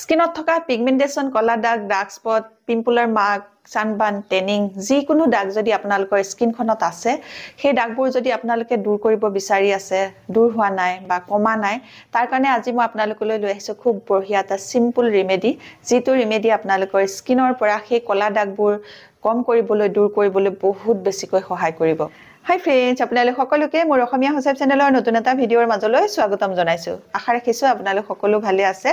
স্কিনত থকা পিগমেন্টেশন, কলা দাগ, ডাৰ্ক স্পট, পিম্পলৰ মাৰ্ক, সানবাৰ্ন, টেনিং যিকোনো দাগ যদি আপোনালোকৰ স্কিনখনত আছে, সেই দাগবোৰ যদি আপোনালোকে দূৰ কৰিব বিচাৰি আছে, দূৰ হোৱা নাই বা কমা নাই, তাৰ কাৰণে আজি মই আপোনালোকলৈ লৈ আহিছো খুব বঢ়িয়া এটা সিম্পল ৰেমেডি, যিটো ৰেমেডি আপোনালোকৰ স্কিনৰ পৰা সেই কলা দাগবোৰ কম কৰিবলৈ, দূৰ কৰিবলৈ বহুত বেছিকৈ সহায় কৰিব। হাই ফ্ৰেন্ডছ, আপোনালোক সকলোকে মোৰ অসমীয়া হোচাপ চেনেলৰ নতুন এটা ভিডিঅ'ৰ মাজলৈ স্বাগতম জনাইছো। আশা ৰাখিছো আপোনালোক সকলো ভালে আছে।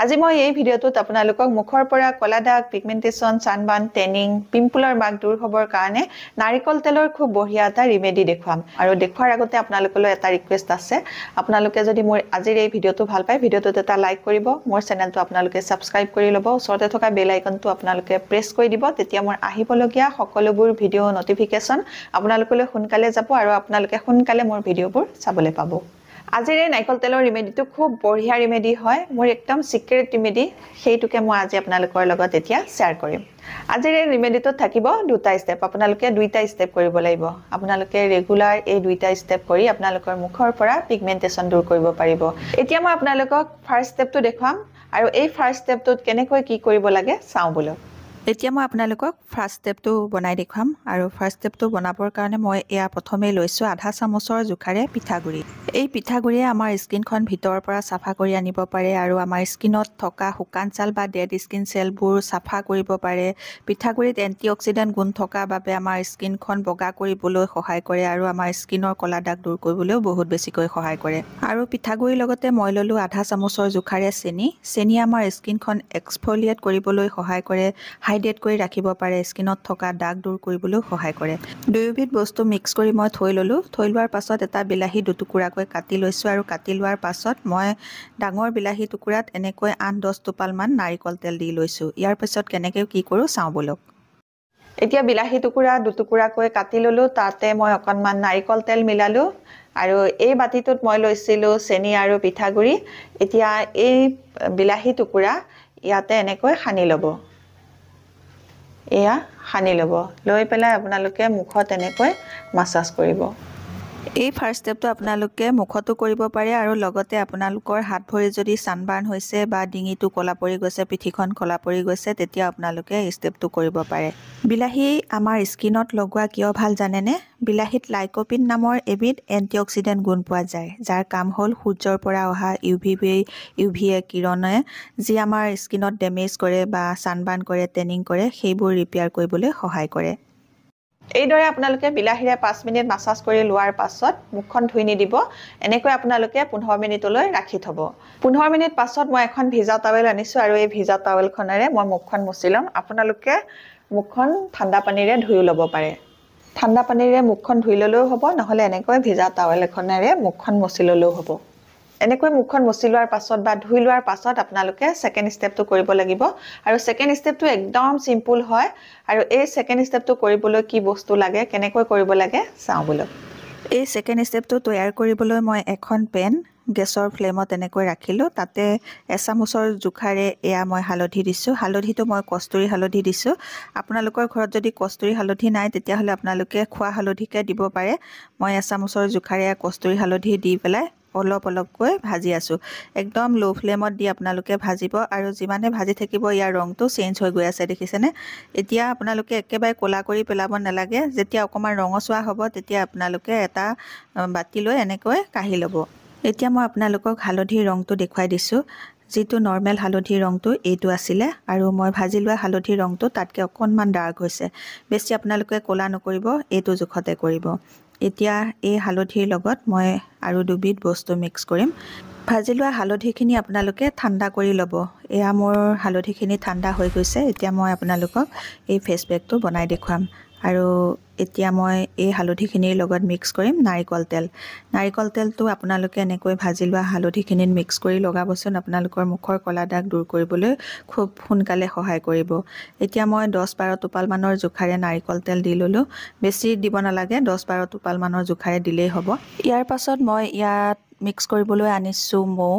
আজি মই এই ভিডিঅ'টোত আপোনালোকক মুখৰ পৰা কলা দাগ, পিগমেন্টেশন, সানবাৰ্ন, টেনিং, পিম্পলৰ মাৰ্ক দূৰ হ'বৰ কাৰণে নাৰিকল তেলৰ খুব বঢ়িয়া এটা ৰেমেডি দেখুৱাম। আৰু দেখুৱাৰ আগতে আপোনালোকলৈ এটা ৰিকুৱেষ্ট আছে, আপোনালোকে যদি মোৰ আজিৰ এই ভিডিঅ'টো ভাল পায়, ভিডিঅ'টোত এটা লাইক কৰিব, মোৰ চেনেলটো আপোনালোকে সাবস্ক্ৰাইব কৰি ল'ব, ওচৰতে থকা বেল আইকনটো আপোনালোকে প্ৰেছ কৰি দিব, তেতিয়া মোৰ আহিবলগীয়া সকলোবোৰ ভিডিঅ' নটিফিকেশ্যন আপোনালোকলৈ সোনকালে যাব আৰু আপোনালোকে সোনকালে মোৰ ভিডিঅ'বোৰ চাবলৈ পাব। আজিৰ এই নাৰিকল তেলৰ ৰেমেডিটো খুব বঢ়িয়া ৰেমেডি হয়, মোৰ একদম সিক্ৰেট ৰেমেডি, সেইটোকে মই আজি আপোনালোকৰ লগত এতিয়া শ্বেয়াৰ কৰিম। আজিৰ এই ৰেমেডিটোত থাকিব দুটা ষ্টেপ, আপোনালোকে দুইটা ষ্টেপ কৰিব লাগিব। আপোনালোকে ৰেগুলাৰ এই দুইটা ষ্টেপ কৰি আপোনালোকৰ মুখৰ পৰা পিগমেন্টেশন দূৰ কৰিব পাৰিব। এতিয়া মই আপোনালোকক ফাৰ্ষ্ট ষ্টেপটো দেখুৱাম আৰু এই ফাৰ্ষ্ট ষ্টেপটোত কেনেকৈ কি কৰিব লাগে চাওঁ বলক। এতিয়া মই আপোনালোকক ফাৰ্ষ্ট ষ্টেপটো বনাই দেখুৱাম আৰু ফাৰ্ষ্ট ষ্টেপটো বনাবৰ কাৰণে মই এয়া প্ৰথমে লৈছোঁ আধা চামুচৰ জোখাৰে পিঠাগুড়ি। এই পিঠাগুড়িয়ে আমাৰ স্কিনখন ভিতৰৰ পৰা চাফা কৰি আনিব পাৰে আৰু আমাৰ স্কিনত থকা শুকান ছাল বা ডেড স্কিন চেলবোৰ চাফা কৰিব পাৰে। পিঠাগুড়িত এণ্টিঅক্সিডেণ্ট গুণ থকা বাবে আমাৰ স্কিনখন বগা কৰিবলৈ সহায় কৰে আৰু আমাৰ স্কিনৰ কলা দাগ দূৰ কৰিবলৈও বহুত বেছিকৈ সহায় কৰে। আৰু পিঠাগুড়িৰ লগতে মই ল'লোঁ আধা চামুচৰ জোখাৰে চেনি। চেনিয়ে আমাৰ স্কিনখন এক্সফলিয়েট কৰিবলৈ সহায় কৰে, হাইড্ৰেট কৰি ৰাখিব পাৰে, স্কিনত থকা দাগ দূৰ কৰিবলৈও সহায় কৰে। দুয়োবিধ বস্তু মিক্স কৰি মই থৈ ল'লোঁ। থৈ লোৱাৰ পাছত এটা বিলাহী দুটুকুৰাকৈ কাটি লৈছোঁ আৰু কাটি লোৱাৰ পাছত মই ডাঙৰ বিলাহী টুকুৰাত এনেকৈ 8-10 টোপালমান নাৰিকল তেল দি লৈছোঁ। ইয়াৰ পিছত কেনেকৈ কি কৰোঁ চাওঁ বলক। এতিয়া বিলাহী টুকুৰা দুটুকুৰাকৈ কাটি ল'লোঁ, তাতে মই অকণমান নাৰিকল তেল মিলালোঁ আৰু এই বাতিটোত মই লৈছিলোঁ চেনি আৰু পিঠাগুড়ি। এতিয়া এই বিলাহী টুকুৰা ইয়াতে এনেকৈ সানি ল'ব। এয়া সানি ল'ব, লৈ পেলাই আপোনালোকে মুখত এনেকৈ মাছাজ কৰিব। এই ফাৰ্ষ্ট ষ্টেপটো আপোনালোকে মুখতো কৰিব পাৰে আৰু লগতে আপোনালোকৰ হাত ভৰি যদি ছানবাৰ্ণ হৈছে বা ডিঙিটো ক'লা পৰি গৈছে, পিঠিখন ক'লা পৰি গৈছে, তেতিয়া আপোনালোকে এই ষ্টেপটো কৰিব পাৰে। বিলাহী আমাৰ স্কিনত লগোৱা কিয় ভাল জানেনে? বিলাহীত লাইকোপিন নামৰ এবিধ এণ্টিঅক্সিডেণ্ট গুণ পোৱা যায়, যাৰ কাম হ'ল সূৰ্যৰ পৰা অহা UVA কিৰণে যি আমাৰ স্কিনত ডেমেজ কৰে বা ছানবাৰ্ণ কৰে, টেনিং কৰে, সেইবোৰ ৰিপেয়াৰ কৰিবলৈ সহায় কৰে। এইদৰে আপোনালোকে বিলাহীৰে 5 মিনিট মাছাজ কৰি লোৱাৰ পাছত মুখখন ধুই নিদিব, এনেকৈ আপোনালোকে 15 মিনিটলৈ ৰাখি থ'ব। 15 মিনিট পাছত মই এখন ভিজা টাৱেল আনিছোঁ আৰু এই ভিজা টাৱেলখনেৰে মই মুখখন মুচি ল'ম। আপোনালোকে মুখখন ঠাণ্ডা পানীৰে ধুই ল'ব পাৰে। ঠাণ্ডা পানীৰে মুখখন ধুই ল'লেও হ'ব, নহ'লে এনেকৈ ভিজা টাৱেল এখনেৰে মুখখন মুচি ল'লেও হ'ব। এনেকৈ মুখখন মুচি লোৱাৰ পাছত বা ধুই লোৱাৰ পাছত আপোনালোকে ছেকেণ্ড ষ্টেপটো কৰিব লাগিব আৰু ছেকেণ্ড ষ্টেপটো একদম চিম্পুল হয় আৰু এই ছেকেণ্ড ষ্টেপটো কৰিবলৈ কি বস্তু লাগে, কেনেকৈ কৰিব লাগে চাওঁ বলক। এই ছেকেণ্ড ষ্টেপটো তৈয়াৰ কৰিবলৈ মই এখন পেন গেছৰ ফ্লেমত এনেকৈ ৰাখিলোঁ, তাতে এচামুচৰ জোখাৰে এয়া মই হালধি দিছোঁ। হালধিটো মই কস্তুৰী হালধি দিছোঁ। আপোনালোকৰ ঘৰত যদি কস্তুৰী হালধি নাই তেতিয়াহ'লে আপোনালোকে খোৱা হালধিকে দিব পাৰে। মই এচামুচৰ জোখাৰে কস্তুৰী হালধি দি পেলাই অলপ অলপকৈ ভাজি আছোঁ। একদম ল' ফ্লেমত দি আপোনালোকে ভাজিব আৰু যিমানে ভাজি থাকিব ইয়াৰ ৰংটো চেঞ্জ হৈ গৈ আছে, দেখিছেনে? এতিয়া আপোনালোকে একেবাৰে ক'লা কৰি পেলাব নালাগে। যেতিয়া অকণমান ৰঙচুৱা হ'ব তেতিয়া আপোনালোকে এটা বাতি লৈ এনেকৈ কাঢ়ি ল'ব। এতিয়া মই আপোনালোকক হালধিৰ ৰংটো দেখুৱাই দিছোঁ। যিটো নৰ্মেল হালধিৰ ৰংটো এইটো আছিলে আৰু মই ভাজি লোৱা হালধিৰ ৰংটো তাতকৈ অকণমান ডাৰ্ক হৈছে। বেছি আপোনালোকে ক'লা নকৰিব, এইটো জোখতে কৰিব। এতিয়া এই হালধিৰ লগত মই আৰু দুবিধ বস্তু মিক্স কৰিম। ভাজি লোৱা হালধিখিনি আপোনালোকে ঠাণ্ডা কৰি ল'ব। এয়া মোৰ হালধিখিনি ঠাণ্ডা হৈ গৈছে। এতিয়া মই আপোনালোকক এই ফেচ পেকটো বনাই দেখুৱাম আৰু এতিয়া মই এই হালধিখিনিৰ লগত মিক্স কৰিম নাৰিকল তেল। নাৰিকল তেলটো আপোনালোকে এনেকৈ ভাজি লোৱা হালধিখিনিত মিক্স কৰি লগাবচোন, আপোনালোকৰ মুখৰ কলা দাগ দূৰ কৰিবলৈ খুব সোনকালে সহায় কৰিব। এতিয়া মই 10-12 টোপালমানৰ জোখাৰে নাৰিকল তেল দি ল'লোঁ। বেছি দিব নালাগে, 10-12 টোপালমানৰ জোখাৰে দিলেই হ'ব। ইয়াৰ পাছত মই ইয়াত মিক্স কৰিবলৈ আনিছোঁ মৌ।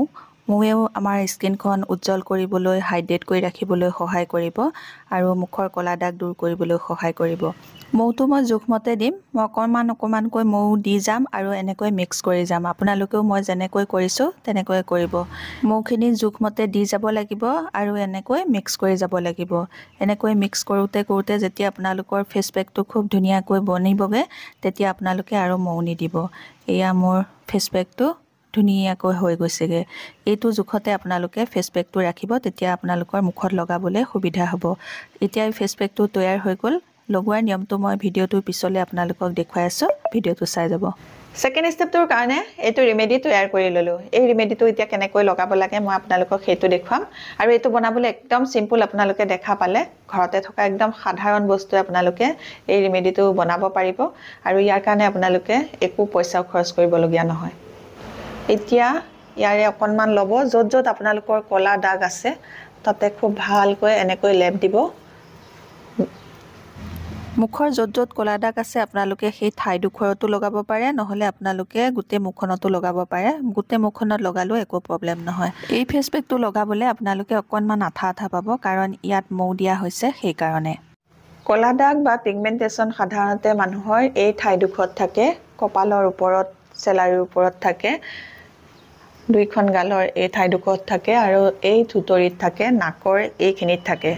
মৌয়েও আমাৰ স্কিনখন উজ্জ্বল কৰিবলৈ হাইড্ৰেট কৰি ৰাখিবলৈ সহায় কৰিব আৰু মুখৰ কলা দাগ দূৰ কৰিবলৈ সহায় কৰিব মৌটো মই জোখমতে দিম মই অকণমানকৈ মৌ দি যাম আৰু এনেকৈ মিক্স কৰি যাম আপোনালোকেও মই যেনেকৈ কৰিছোঁ তেনেকৈ কৰিব মৌখিনি জোখমতে দি যাব লাগিব আৰু এনেকৈ মিক্স কৰি যাব লাগিব এনেকৈ মিক্স কৰোঁতে যেতিয়া আপোনালোকৰ ফেচ পেকটো খুব ধুনীয়াকৈ বনিবগে তেতিয়া আপোনালোকে আৰু মৌ নিদিব এয়া মোৰ ফেচ পেকটো ধুনীয়াকৈ হৈ গৈছেগে এইটো জোখতে আপোনালোকে ফেচ পেকটো ৰাখিব তেতিয়া আপোনালোকৰ মুখত লগাবলৈ সুবিধা হ'ব এতিয়া ফেচ পেকটো তৈয়াৰ হৈ গ'ল লগোৱাৰ নিয়মটো মই ভিডিঅ'টোৰ পিছলৈ আপোনালোকক দেখুৱাই আছোঁ ভিডিঅ'টো চাই যাব সেকেন্ড স্টেপটোৰ কাৰণে এইটো ৰেমেডি তৈয়াৰ কৰি ললো এই ৰেমেডিটো এতিয়া কেনেকৈ লগাব লাগে মই আপোনালোকক সেইটো দেখুৱাম আৰু এইটো বনাবলৈ একদম সিম্পল আপোনালোকে দেখা পালে ঘৰতে থকা একদম সাধাৰণ বস্তু আপোনালোকে এই ৰেমেডিটো বনাব পাৰিব আৰু ইয়াৰ কাৰণে আপোনালোকে একো পইচা খৰচ কৰিবলগীয়া নহয় এতিয়া ইয়াৰে অকণমান ল'ব য'ত আপোনালোকৰ কলা দাগ আছে তাতে খুব ভালকৈ এনেকৈ লেপ দিব মুখৰ য'ত কলা দাগ আছে আপোনালোকে সেই ঠাইডোখৰতো লগাব পাৰে নহলে আপোনালোকে গোটে মুখখনতো লগাব পাৰে গোটে মুখখনত লগালেও একো প্ৰবলেম নহয় এই ফেচ পেকটো লগাবলে আপোনালোকে অকণমান আঠা পাব কাৰণ ইয়াত মৌ দিয়া হৈছে সেই কাৰণে কলা দাগ বা পিগমেন্টেশন সাধাৰণতে মানুহৰ এই ঠাইডোখৰত থাকে কপালৰ ওপৰত চেলাৰীৰ ওপৰত থাকে দুইখন গালৰ এই ঠাইডোখৰত থাকে আৰু এই থুতৰিত থাকে নাকৰ এইখিনিত থাকে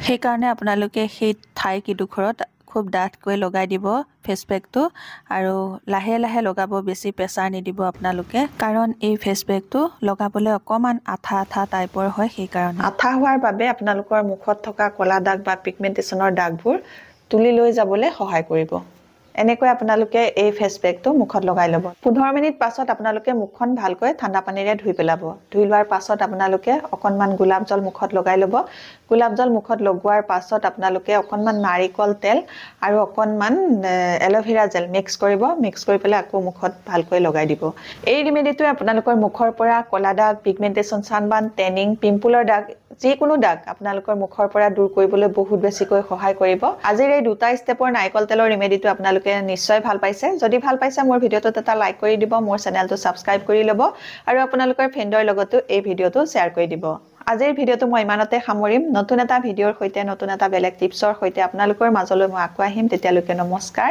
সেই কাৰণে আপোনালোকে সেই ঠাই কিডোখৰত খুব ডাঠকৈ লগাই দিব ফেচ পেকটো আৰু লাহে লাহে লগাব বেছি প্ৰেছাৰ নিদিব আপোনালোকে কাৰণ এই ফেচ পেকটো লগাবলৈ অকমান আঠা টাইপৰ হয় সেই কাৰণে আঠা হোৱাৰ বাবে আপোনালোকৰ মুখত থকা কলা দাগ বা পিগমেন্টেশনৰ দাগবোৰ তুলি লৈ যাবলৈ সহায় কৰিব এনেকৈ আপোনালোকে এই ফেচ পেকটো মুখত লগাই ল'ব 15 মিনিট পাছত আপোনালোকে মুখখন ভালকৈ ঠাণ্ডা পানীৰে ধুই পেলাব ধুই লোৱাৰ পাছত আপোনালোকে অকণমান গোলাপ জল মুখত লগাই ল'ব গোলাপ জল মুখত লগোৱাৰ পাছত আপোনালোকে অকণমান নাৰিকল তেল আৰু অকণমান এল'ভেৰা জেল মিক্স কৰিব মিক্স কৰি পেলাই আকৌ মুখত ভালকৈ লগাই দিব এই ৰেমেডিটোৱে আপোনালোকৰ মুখৰ পৰা কলা দাগ পিগমেন্টেশন সানবাৰ্ণ টেনিং পিম্পলৰ দাগ যিকোনো দাগ আপোনালোকৰ মুখৰ পৰা দূৰ কৰিবলৈ বহুত বেছিকৈ সহায় কৰিব আজিৰ এই দুটা ষ্টেপৰ নাৰিকল তেলৰ ৰেমেডিটো আপোনালোকে নিশ্চয় ভাল পাইছে যদি ভাল পাইছে মোৰ ভিডিঅ'টোত এটা লাইক কৰি দিব মোৰ চেনেলটো সাবস্ক্ৰাইব কৰি ল'ব আৰু আপোনালোকৰ ফ্ৰেণ্ডৰ লগতো এই ভিডিঅ'টো শ্বেয়াৰ কৰি দিব আজিৰ ভিডিঅ'টো মই ইমানতে সামৰিম নতুন এটা ভিডিঅ'ৰ সৈতে নতুন এটা বেলেগ টিপছৰ সৈতে আপোনালোকৰ মাজলৈ মই আকৌ আহিম তেতিয়ালৈকে নমস্কাৰ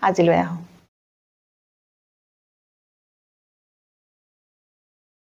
আজিলৈ আহোঁ